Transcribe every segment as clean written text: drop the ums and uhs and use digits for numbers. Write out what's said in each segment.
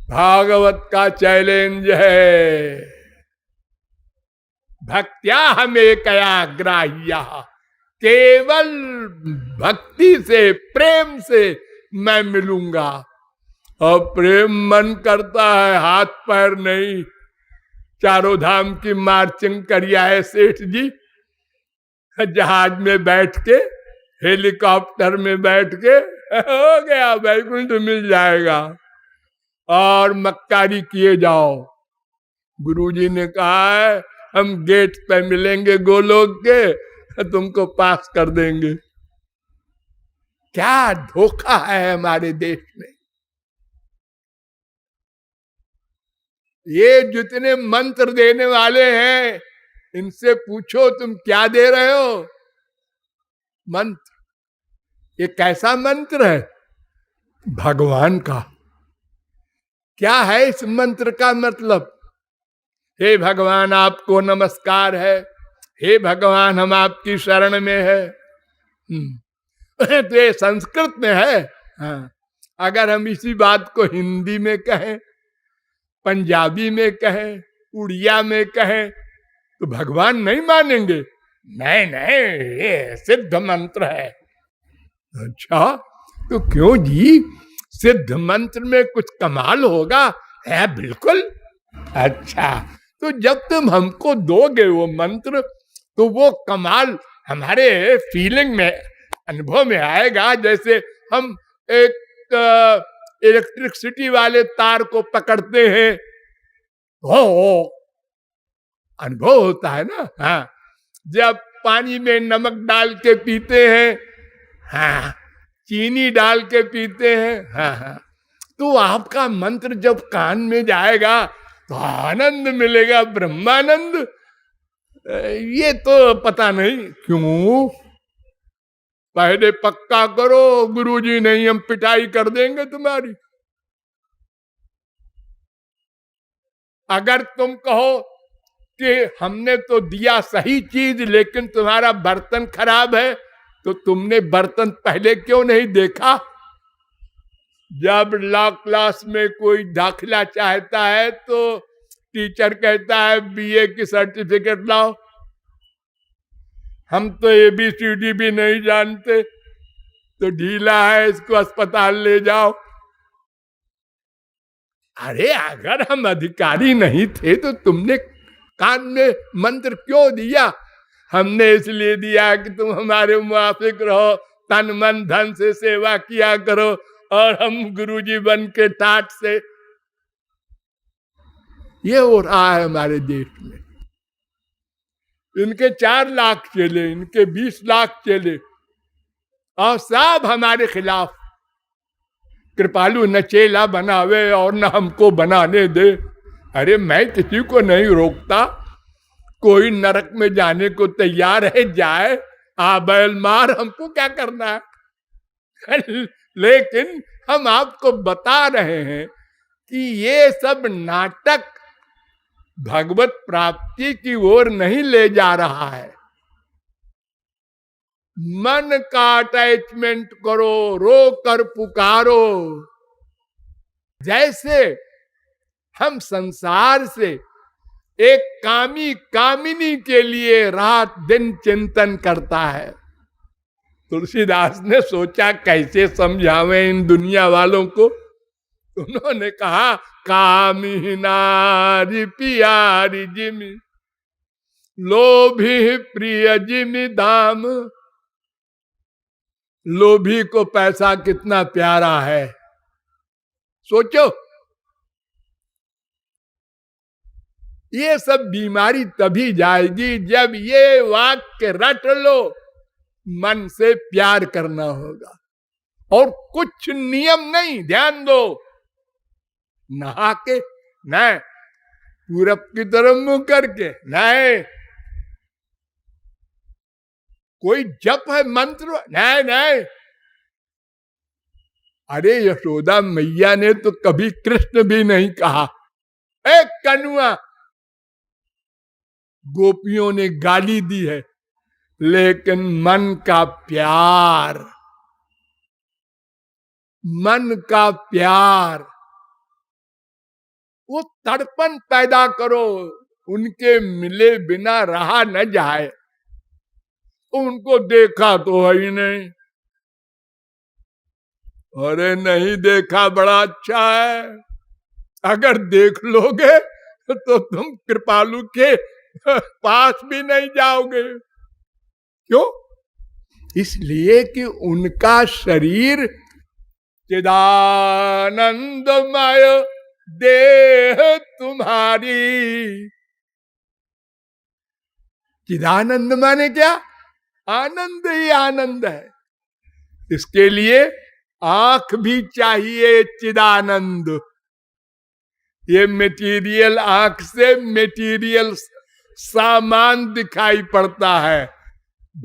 भागवत का चैलेंज है, भक्त्या हमें कया ग्राह्या, केवल भक्ति से, प्रेम से मैं मिलूंगा। और प्रेम मन करता है, हाथ पैर नहीं। चारों धाम की मार्चिंग करिया है सेठ जी, जहाज में बैठ के, हेलीकॉप्टर में बैठ के, हो गया, वैकुंठ मिल जाएगा। और मक्कारी किए जाओ। गुरुजी ने कहा है हम गेट पे मिलेंगे गोलोक के, तुमको पास कर देंगे। क्या धोखा है हमारे देश में। ये जितने मंत्र देने वाले हैं, इनसे पूछो तुम क्या दे रहे हो मंत्र। ये कैसा मंत्र है? भगवान का। क्या है इस मंत्र का मतलब? हे भगवान आपको नमस्कार है, हे भगवान हम आपकी शरण में है। तो ये संस्कृत में है। हाँ। अगर हम इसी बात को हिंदी में कहें, पंजाबी में कहें, उड़िया में कहें, तो भगवान नहीं मानेंगे। नहीं नहीं, ये सिद्ध मंत्र है। अच्छा, तो क्यों जी, सिद्ध मंत्र में कुछ कमाल होगा? है बिल्कुल। अच्छा, तो जब तुम हमको दोगे वो मंत्र, तो वो कमाल हमारे फीलिंग में, अनुभव में आएगा। जैसे हम एक इलेक्ट्रिसिटी वाले तार को पकड़ते हैं, हो अनुभव होता है ना। हाँ, जब पानी में नमक डाल के पीते हैं, हाँ, चीनी डाल के पीते हैं, हाँ हाँ, तो आपका मंत्र जब कान में जाएगा तो आनंद मिलेगा, ब्रह्मानंद। ये तो पता नहीं क्यों। पहले पक्का करो, गुरुजी नहीं हम पिटाई कर देंगे तुम्हारी। अगर तुम कहो कि हमने तो दिया सही चीज लेकिन तुम्हारा बर्तन खराब है, तो तुमने बर्तन पहले क्यों नहीं देखा? जब लॉ क्लास में कोई दाखिला चाहता है तो टीचर कहता है बीए की सर्टिफिकेट लाओ। हम तो ABCD भी नहीं जानते, तो ढीला है, इसको अस्पताल ले जाओ। अरे अगर हम अधिकारी नहीं थे तो तुमने कान में मंत्र क्यों दिया? हमने इसलिए दिया कि तुम हमारे मुआफिक रहो, तन मन धन से सेवा किया करो, और हम गुरुजी बन के टाट से। ये हो रहा है हमारे देश में। इनके 4 लाख चेले, इनके 20 लाख चेले, और सब हमारे खिलाफ। कृपालु न चेला बनावे और न हमको बनाने दे। अरे मैं किसी को नहीं रोकता, कोई नरक में जाने को तैयार है जाए, आ बैल मार, हमको क्या करना है। लेकिन हम आपको बता रहे हैं कि ये सब नाटक भगवत प्राप्ति की ओर नहीं ले जा रहा है। मन का अटैचमेंट करो, रो कर पुकारो। जैसे हम संसार से एक कामी कामिनी के लिए रात दिन चिंतन करता है, तुलसीदास ने सोचा कैसे समझावे इन दुनिया वालों को। उन्होंने कहा कामी नारी पियारी जिमी, लोभी प्रिय जिमी दाम। लोभी को पैसा कितना प्यारा है, सोचो। ये सब बीमारी तभी जाएगी जब ये वाक्य रट लो, मन से प्यार करना होगा। और कुछ नियम नहीं, ध्यान दो। नहा के नहीं, पूरब की तरफ मुंह करके नहीं, कोई जप है मंत्र नहीं नहीं। अरे यशोदा मैया ने तो कभी कृष्ण भी नहीं कहा। एक कनुआ, गोपियों ने गाली दी है, लेकिन मन का प्यार, मन का प्यार। वो तड़पन पैदा करो, उनके मिले बिना रहा न जाए। उनको देखा तो है ही नहीं। अरे नहीं देखा बड़ा अच्छा है, अगर देख लोगे तो तुम कृपालु के पास भी नहीं जाओगे। क्यों? इसलिए कि उनका शरीर चिदानंदमय देह तुम्हारी। चिदानंद माने क्या? आनंद ही आनंद है। इसके लिए आंख भी चाहिए चिदानंद। ये मेटीरियल आंख से मेटीरियल सामान दिखाई पड़ता है,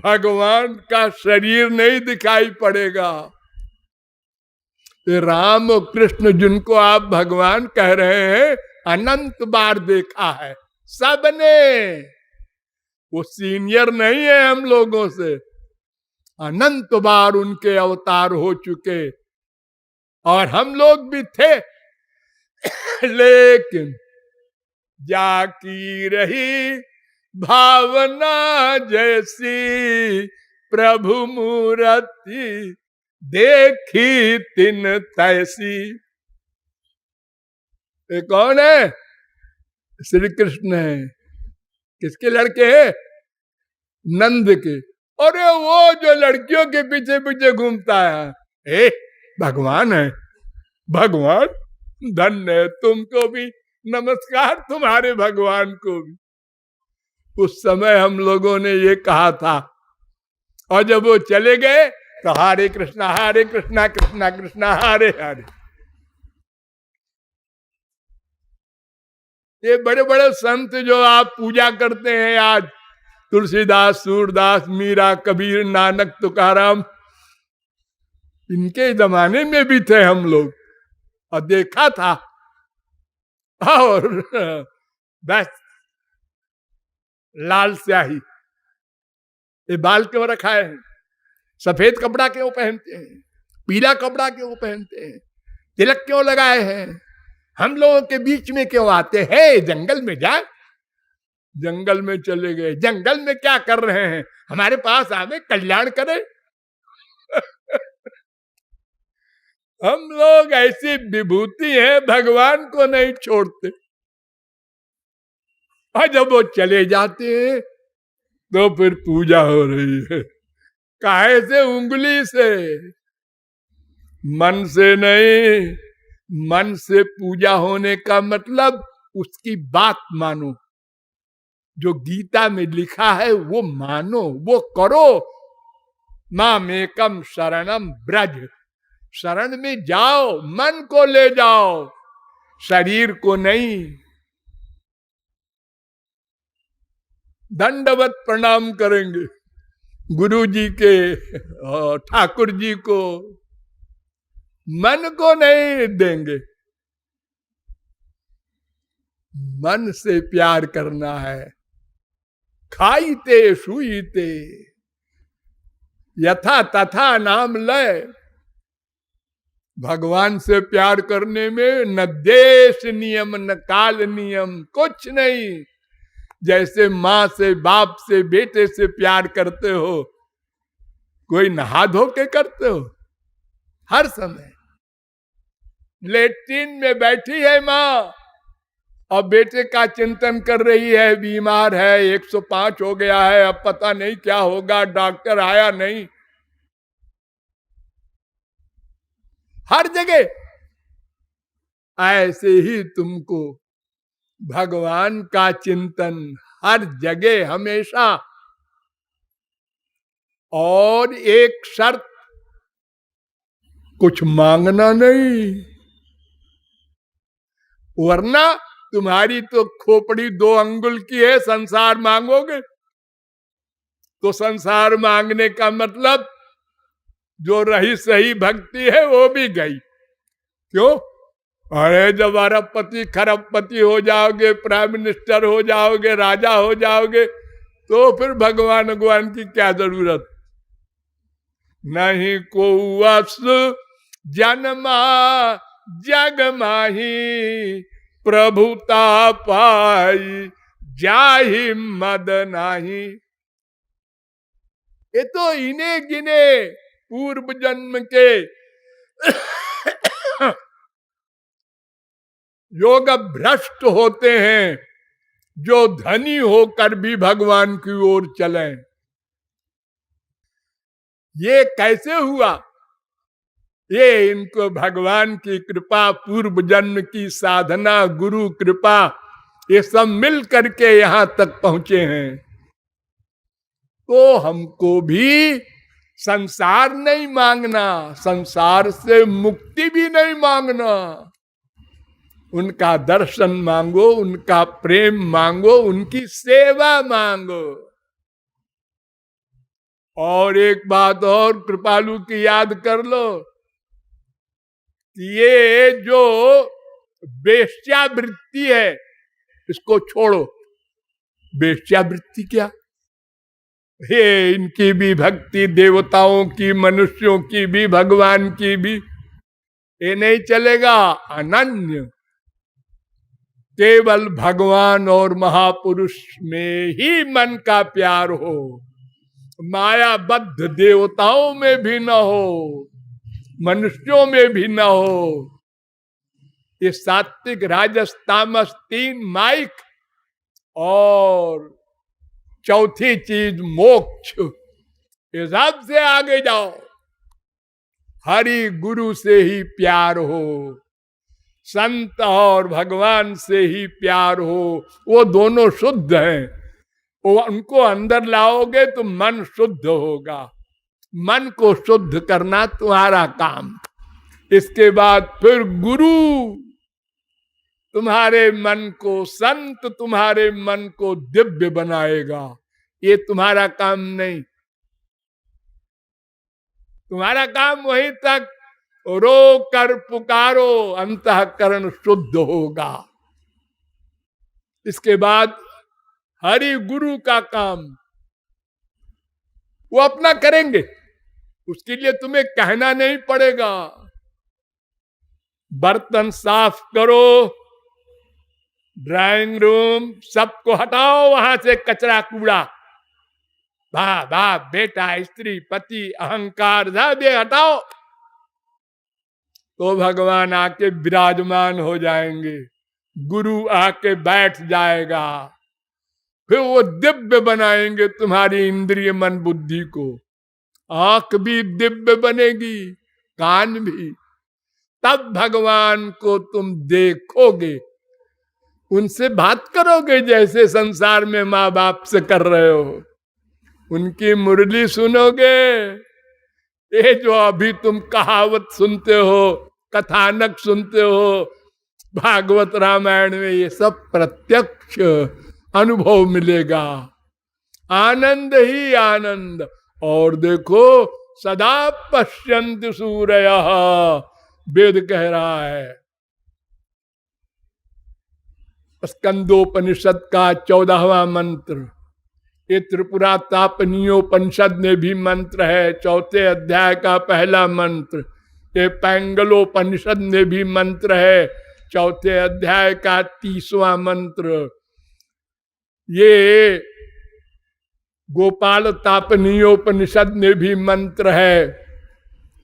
भगवान का शरीर नहीं दिखाई पड़ेगा। राम और कृष्ण जिनको आप भगवान कह रहे हैं, अनंत बार देखा है सबने। वो सीनियर नहीं है हम लोगों से, अनंत बार उनके अवतार हो चुके, और हम लोग भी थे। लेकिन जाकी रही भावना जैसी, प्रभु मूर्ति देखी तिन तैसी। ये कौन है? श्री कृष्ण है। किसके लड़के हैं? नंद के। अरे वो जो लड़कियों के पीछे पीछे घूमता है, भगवान है। भगवान धन्य है, तुमको भी नमस्कार, तुम्हारे भगवान को भी। उस समय हम लोगों ने ये कहा था, और जब वो चले गए तो हरे कृष्णा कृष्णा कृष्णा हरे हरे। ये बड़े बड़े संत जो आप पूजा करते हैं आज, तुलसीदास, सूरदास, मीरा, कबीर, नानक, तुकाराम, इनके जमाने में भी थे हम लोग और देखा था। और बस लाल स्याही, ये बाल क्यों रखा है? सफेद कपड़ा क्यों पहनते हैं? पीला कपड़ा क्यों पहनते हैं? तिलक क्यों लगाए हैं? हम लोगों के बीच में क्यों आते हैं? जंगल में जा, जंगल में चले गए। जंगल में क्या कर रहे हैं? हमारे पास आवे, कल्याण करे। हम लोग ऐसी विभूति है, भगवान को नहीं छोड़ते। और जब वो चले जाते हैं तो फिर पूजा हो रही है। काहे से? उंगली से, मन से नहीं। मन से पूजा होने का मतलब उसकी बात मानो, जो गीता में लिखा है वो मानो, वो करो। मामेकम शरणम ब्रज, शरण में जाओ, मन को ले जाओ, शरीर को नहीं। दंडवत प्रणाम करेंगे गुरु जी के और ठाकुर जी को, मन को नहीं देंगे। मन से प्यार करना है। खाईते सुईते यथा तथा नाम लय। भगवान से प्यार करने में न देश नियम न काल नियम, कुछ नहीं। जैसे माँ से, बाप से, बेटे से प्यार करते हो, कोई नहा धो के करते हो? हर समय लेट्रिन में बैठी है माँ और बेटे का चिंतन कर रही है, बीमार है, 105 हो गया है, अब पता नहीं क्या होगा, डॉक्टर आया नहीं। हर जगह ऐसे ही तुमको भगवान का चिंतन, हर जगह हमेशा। और एक शर्त, कुछ मांगना नहीं, वरना तुम्हारी तो खोपड़ी 2 अंगुल की है, संसार मांगोगे तो संसार मांगने का मतलब जो रही सही भक्ति है वो भी गई। क्यों? अरे जब अरबपति खरबपति हो जाओगे, प्राइम मिनिस्टर हो जाओगे, राजा हो जाओगे, तो फिर भगवान भगवान की क्या जरूरत? नहीं को वस जन्मा जग माही, प्रभुता पाई जाहि मद नाही। ये तो इन्हें गिने पूर्व जन्म के योग भ्रष्ट होते हैं, जो धनी होकर भी भगवान की ओर चलें। ये कैसे हुआ? ये इनको भगवान की कृपा, पूर्व जन्म की साधना, गुरु कृपा, ये सब मिल करके यहां तक पहुंचे हैं। तो हमको भी संसार नहीं मांगना, संसार से मुक्ति भी नहीं मांगना, उनका दर्शन मांगो, उनका प्रेम मांगो, उनकी सेवा मांगो। और एक बात और कृपालु की याद कर लो, ये जो वेश्यावृत्ति है इसको छोड़ो। वेश्यावृत्ति क्या? ये इनकी भी भक्ति, देवताओं की, मनुष्यों की भी, भगवान की भी, ये नहीं चलेगा। अनन्य केवल भगवान और महापुरुष में ही मन का प्यार हो, मायाबद्ध देवताओं में भी न हो, मनुष्यों में भी न हो। ये सात्विक, राजस, तामस, तीन माइक, और चौथी चीज मोक्ष, ये सबसे आगे जाओ। हरि गुरु से ही प्यार हो, संत और भगवान से ही प्यार हो, वो दोनों शुद्ध हैं। वो उनको अंदर लाओगे तो मन शुद्ध होगा। मन को शुद्ध करना तुम्हारा काम। इसके बाद फिर गुरु तुम्हारे मन को, संत तुम्हारे मन को दिव्य बनाएगा। ये तुम्हारा काम नहीं। तुम्हारा काम वहीं तक रो कर पुकारो, अंतःकरण शुद्ध होगा। इसके बाद हरि गुरु का काम वो अपना करेंगे, उसके लिए तुम्हें कहना नहीं पड़ेगा। बर्तन साफ करो, ड्राइंग रूम सबको हटाओ, वहां से कचरा कूड़ा, बाप बेटा, स्त्री, पति, अहंकार सब ये हटाओ, तो भगवान आके विराजमान हो जाएंगे। गुरु आके बैठ जाएगा, फिर वो दिव्य बनाएंगे तुम्हारी इंद्रिय मन बुद्धि को। आंख भी दिव्य बनेगी, कान भी। तब भगवान को तुम देखोगे, उनसे बात करोगे जैसे संसार में माँ बाप से कर रहे हो। उनकी मुरली सुनोगे। ये जो अभी तुम कहावत सुनते हो, कथानक सुनते हो भागवत रामायण में, ये सब प्रत्यक्ष अनुभव मिलेगा। आनंद ही आनंद। और देखो, सदा पश्यन्ति सूरयः, वेद कह रहा है। स्कंदोपनिषद का 14वां मंत्र, ये त्रिपुरा तापनीयोपनिषद में भी मंत्र है, 4थे अध्याय का पहला मंत्र। ये पैंगलोपनिषद में भी मंत्र है, 4थे अध्याय का 30वां मंत्र। ये गोपाल तापनीयोपनिषद में भी मंत्र है,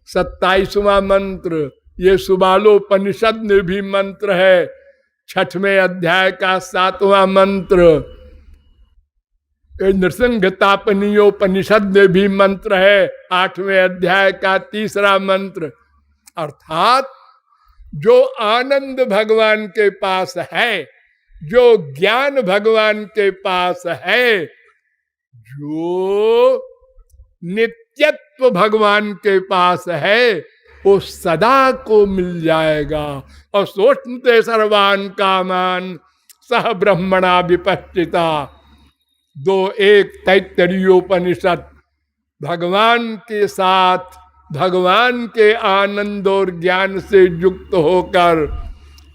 27वां मंत्र। ये सुबालोपनिषद में भी मंत्र है, 6वें अध्याय का 7वां मंत्र। नृसिंह तापनीयोपनिषद में भी मंत्र है, 8वें अध्याय का 3रा मंत्र। अर्थात जो आनंद भगवान के पास है, जो ज्ञान भगवान के पास है, जो नित्यत्व भगवान के पास है, वो सदा को मिल जाएगा। और सोचते सर्वान कामान सह ब्रह्मणा विपश्चिता, 2:1 तैत्तरीयोपनिषद। भगवान के साथ, भगवान के आनंद और ज्ञान से युक्त होकर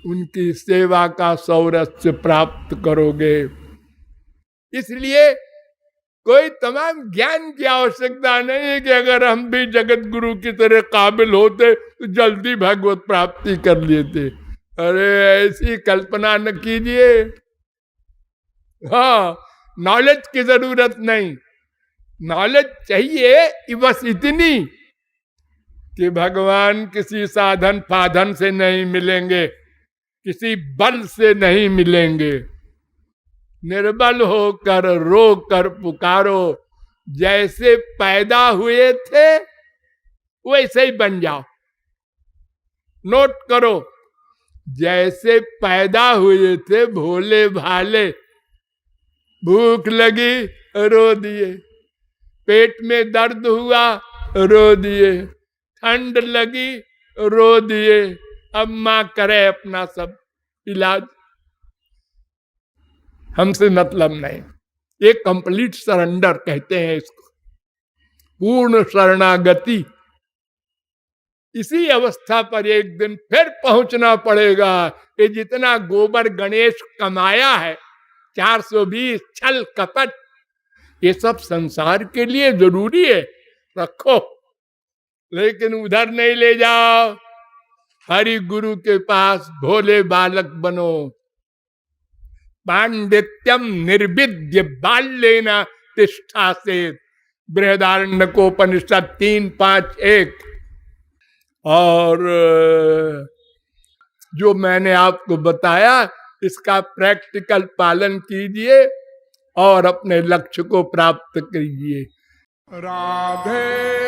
उनकी सेवा का सौरस्य प्राप्त करोगे। इसलिए कोई तमाम ज्ञान की आवश्यकता नहीं है कि अगर हम भी जगत गुरु की तरह काबिल होते तो जल्दी भगवत प्राप्ति कर लेते। अरे ऐसी कल्पना न कीजिए। हाँ, नॉलेज की जरूरत नहीं, नॉलेज चाहिए बस इतनी कि भगवान किसी साधन फाधन से नहीं मिलेंगे, किसी बल से नहीं मिलेंगे। निर्बल होकर रो कर पुकारो, जैसे पैदा हुए थे वैसे ही बन जाओ। नोट करो, जैसे पैदा हुए थे भोले भाले, भूख लगी रो दिए, पेट में दर्द हुआ रो दिए, ठंड लगी रो दिए, अब मां करे अपना सब इलाज, हमसे मतलब नहीं। ये कंप्लीट सरेंडर कहते हैं इसको, पूर्ण शरणागति। इसी अवस्था पर एक दिन फिर पहुंचना पड़ेगा। ये जितना गोबर गणेश कमाया है, 420 छल कपट, ये सब संसार के लिए जरूरी है, रखो, लेकिन उधर नहीं ले जाओ। हरि गुरु के पास भोले बालक बनो। पांडित्यम निर्विद्य बाल्येन तिष्ठा से, बृहदारण्यकोपनिषद 3:5-1। और जो मैंने आपको बताया इसका प्रैक्टिकल पालन कीजिए और अपने लक्ष्य को प्राप्त कीजिए। राधे